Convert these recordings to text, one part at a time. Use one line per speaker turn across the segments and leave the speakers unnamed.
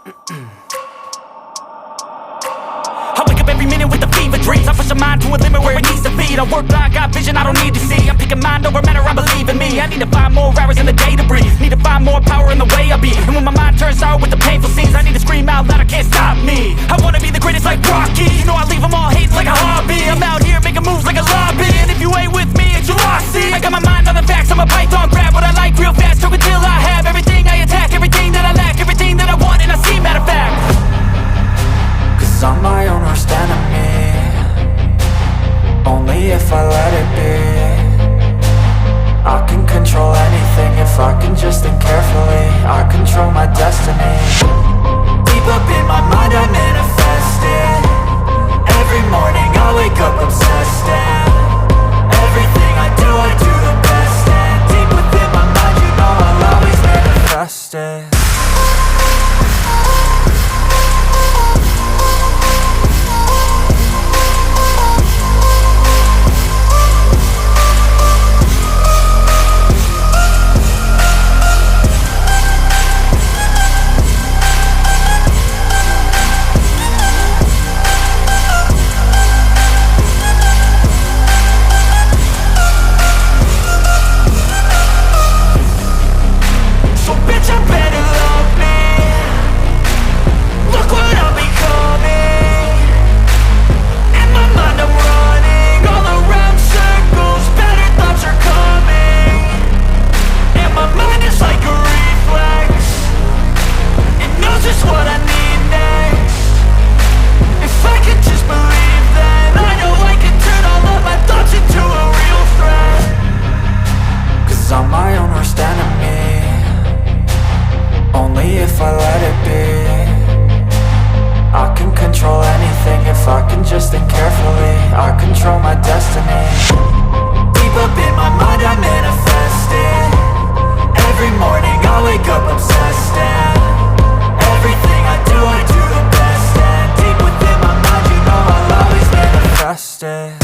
I wake up every minute with the fever dreams. I push my mind to a limit where it needs to feed. I work blind, got vision I don't need to see. I'm picking mind over matter, I believe in me. I need to find more hours in the day to breathe. Need to find more power in the way I be. And when my mind turns sour with the painful scenes, I need to scream out loud, I can't stop me. I wanna be the greatest like Rocky. You know I leave them all hating like a hobby. I'm out here making moves like a lobby. And if you ain't with me, it's your loss. See, I got my mind on the facts, I'm a python. Grab what I like real fast, choke until I have everything I attack, everything that I lack, everything that I want, and I see, matter of fact.
Cause I'm my own worst enemy. Only if I let it be. I can control anything if I can just think carefully. I control my destiny. Deep up in my mind I manifest it. Every morning I wake up obsessed, and everything I do the best. And deep within my mind you know I'll always manifest it. I'm my own worst enemy. Only if I let it be. I can control anything if I can just think carefully. I control my destiny. Deep up in my mind I manifest it. Every morning I wake up obsessed, and everything I do the best. And deep within my mind you know I'll always manifest it.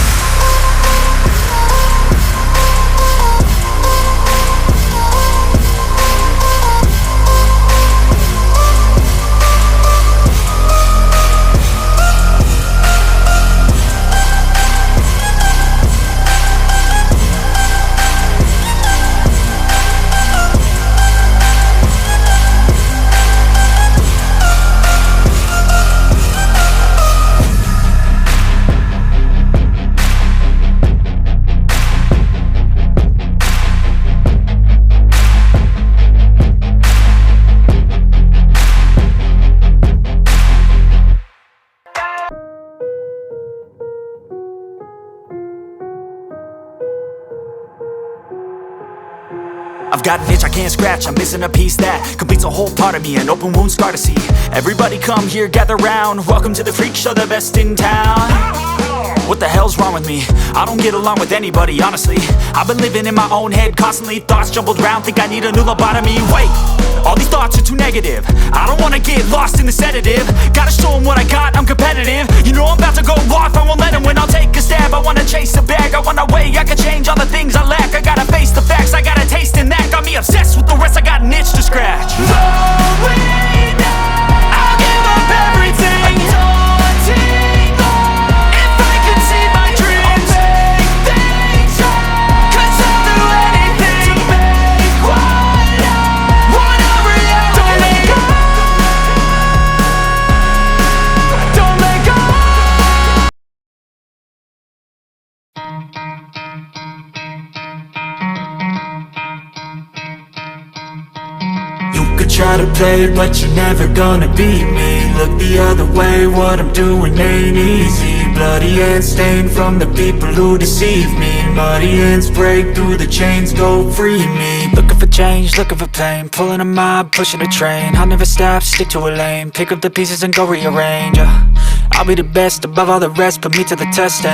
I've got an itch I can't scratch, I'm missing a piece that completes a whole part of me, an open wound scar to see. Everybody come here, gather round, welcome to the freak show, the best in town. What the hell's wrong with me? I don't get along with anybody, honestly. I've been living in my own head constantly, thoughts jumbled round, think I need a new lobotomy. Wait, all these thoughts are too negative. I don't wanna get lost in the sedative. Gotta show them what I got, I'm competitive. You know I'm about to go off, I won't let them win. I'll take a stab, I wanna chase a bag. I wanna weigh, I can change all the things I lack. I gotta face the facts, I got a taste in that. Got me obsessed with the rest, I got an itch to scratch.
Slowing down,
I'll give up everything.
daunting loss.
If I could see my dreams,
I'll make things right.
'cause I'll do anything
To make what I
want a reality.
Don't let go. Don't let go. You could try to play it, but you're never gonna beat me. Look the other way, what I'm doing ain't easy. Bloody hands stained from the people who deceive me. Muddy hands break through the chains, go free me. Looking for change, looking for pain, pulling a mob, pushing a train. I'll never stop, stick to a lane, pick up the pieces and go rearrange.
I'll be the best above all the rest, put me to the test,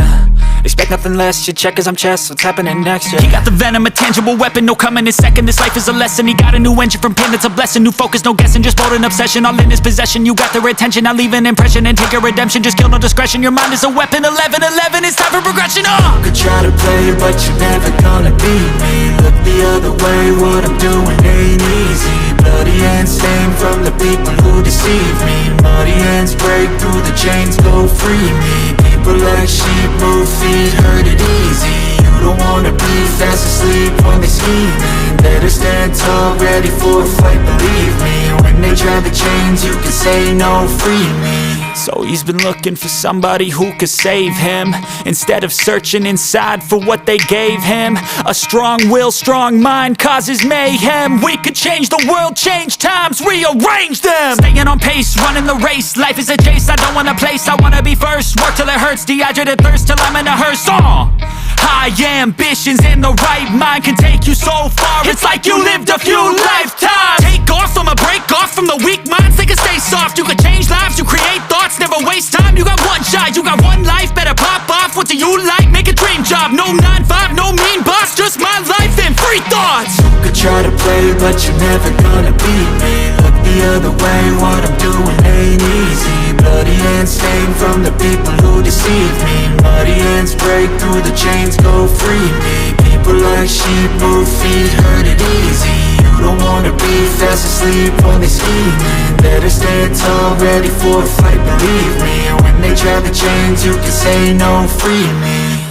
expect nothing less, you check as I'm chess, what's happening next, He got the venom, a tangible weapon, no coming in second. This life is a lesson, he got a new engine from pain, it's a blessing. New focus, no guessing, just bold and obsession, all in his possession. You got their attention, I'll leave an impression and take your redemption. Just kill, no discretion, your mind is a weapon. 11-11, it's time for progression,
You could try to play, but you're never gonna beat me. Look the other way, what I'm doing ain't easy. Bloody hands stained from the people who deceive me. Muddy hands break through the chains, go free me. People like sheep move feet, hurt it easy. You don't wanna be fast asleep when they scheming. Better stand tall, ready for a fight, believe me. When they try the chains, you can say no, free me.
So he's been looking for somebody who could save him, instead of searching inside for what they gave him. A strong will, strong mind causes mayhem. We could change the world, change times, rearrange them. Staying on pace, running the race. Life is a chase, I don't want a place, I wanna be first. Work till it hurts, dehydrated thirst till I'm in a hearse. High ambitions and the right mind can take you so far. It's like you lived a few lifetimes. Take off from a break off from the weak minds, they can stay soft. You can change lives, you create thoughts, never waste time. You got one shot, you got one life, better pop off. What do you like? Make a dream job. No 9-5, no mean boss, just my life and free thoughts.
You could try to play, but you're never gonna beat me. Look the other way, what I'm doing ain't easy. Bloody hands stained from the people who deceive me. Muddy hands break through the chains, go free me. People like sheep move feet, hurt it easy. You don't wanna be fast asleep when they scheming. Better stand tall, ready for a fight, believe me. When they try the chains, you can say no, free me.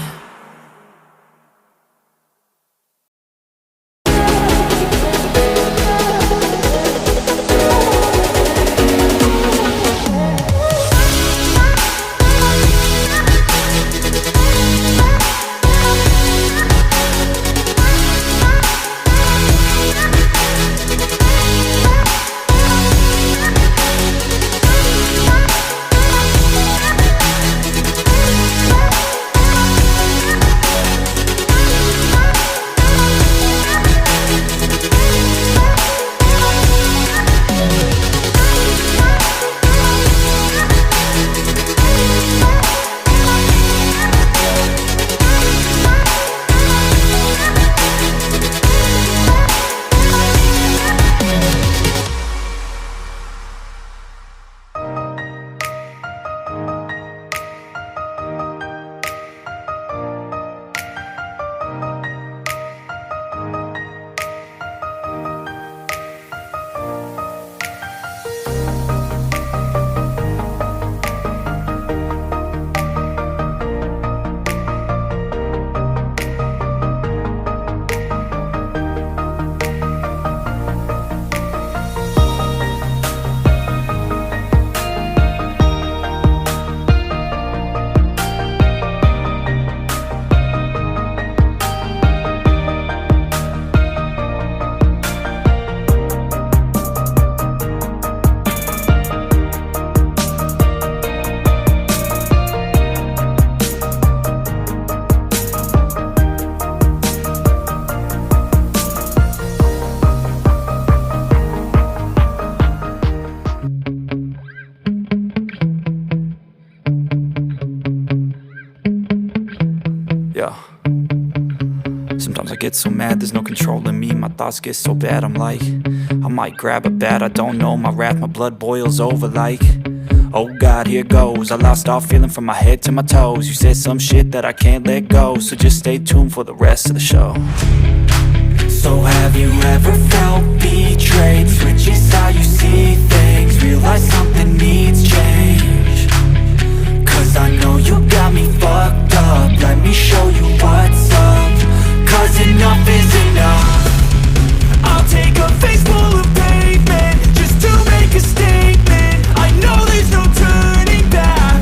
Sometimes I get so mad, there's no controlling me. My thoughts get so bad, I'm like, I might grab a bat, I don't know. My wrath, my blood boils over like, oh God, here goes. I lost all feeling from my head to my toes. You said some shit that I can't let go, so just stay tuned for the rest of the show.
So have you ever felt betrayed? Switches how you see things, realize something needs change. Cause I know you got me fucked up, let me show you what's up. Cause enough is enough. I'll take a face full of pavement just to make a statement. I know there's no turning back.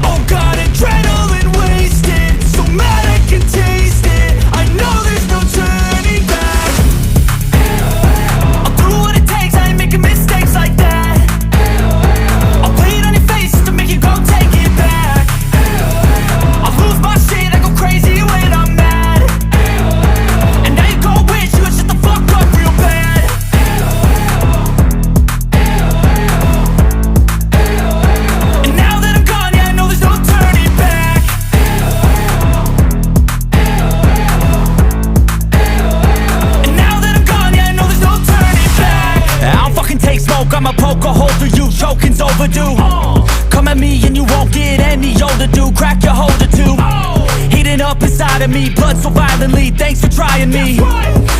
Oh God, adrenaline wasted, so mad I can taste it. I know there's no turning back. I'll do what it takes, I ain't making mistakes like that.
overdue. Come at me and you won't get any older, dude. Crack your holder too. Heating up inside of me, blood so violently. Thanks for trying me.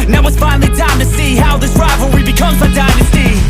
Now it's finally time to see how this rivalry becomes my dynasty.